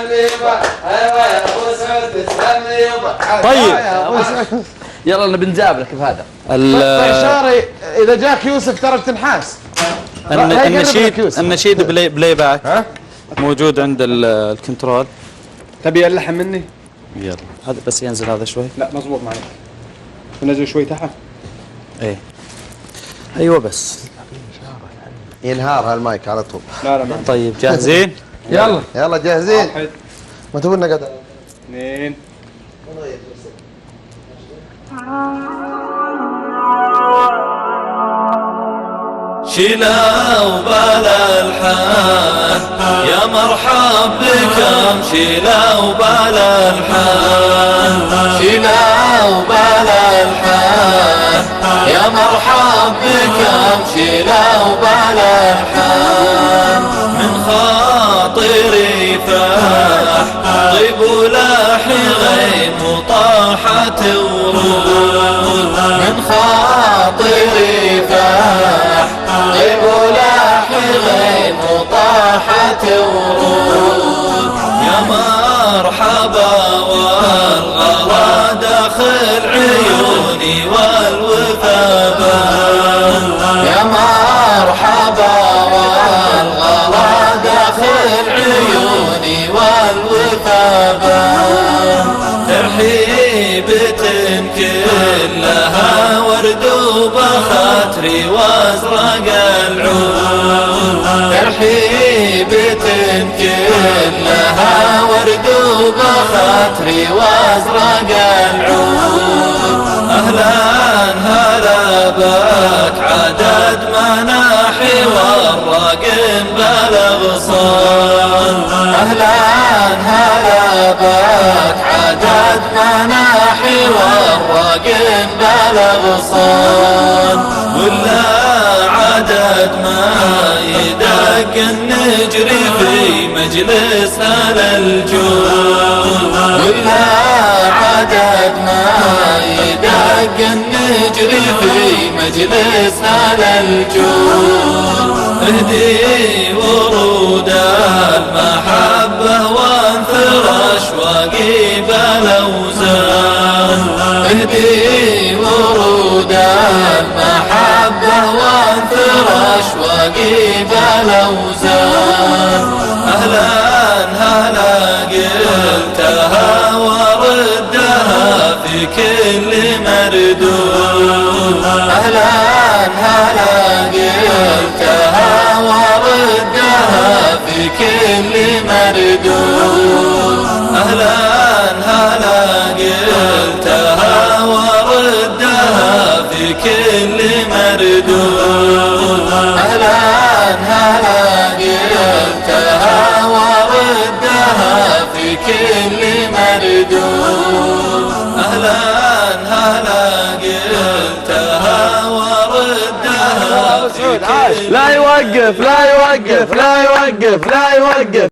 تسلم لي يبا. ايوه يا ابو سعود تسلم لي يبا. طيب يلا نبي نجاب لك بهذا. طيب شاري اذا جاك يوسف ترى بتنحاس. النشيد بلاي باك موجود عند الكنترول. تبي اللحم مني؟ يلا هذا بس ينزل هذا شوي. لا مزبوط معك. ننزل شوي تحت. ايه ايوه بس ينهار هالمايك على طول. لا ما. طيب جاهزين؟ يلا جاهزين. ما تقولنا قدر. 2 شيلا وبال الحان يا مرحب بكم. شيلا وبال الحان. شيلا وبال الحان يا مرحب بكم. شيلا وبال الحان من خاطري فاح طيب ولاحي غيم وطاحت ورود. من خاطري فاح طيب ولاحي غيم وطاحت ورود. يا مرحبا والغلا داخل عيوني والوفا بان. يا مرحبا والغلا داخل عيوني والوفا بان. ترحيبة كلها ورد وبخاطري وازرق العود. ترحيبة كلها ورد وبخاطري وازرق العود. اهلا هلا بك عدد مناحي والراقم بالاغصان. اهلا هلا بك عدد مناحي والراقم بالاغصان. ولا عدد ما يدق النجري في مجلس اهل الجود. ولا عدد ما يدق النجري في مجلس اهل الجود. اهدي ورود المحبة وانثر اشواقي بالاوزان. اهدي ورود المحبة وانثر اشواقي بالاوزان. اهلا هلا قلتها وردها في كل مردود. اهلا هلا قلتها وردها في كل مردود. اهلا هلا قلتها وردها في كل مردود. اهلا هلا قلتها وردها في كل مردود. اهلا هلا قلتها وردها في كل. لا يوقف لا يوقف لا يوقف لا يوقف.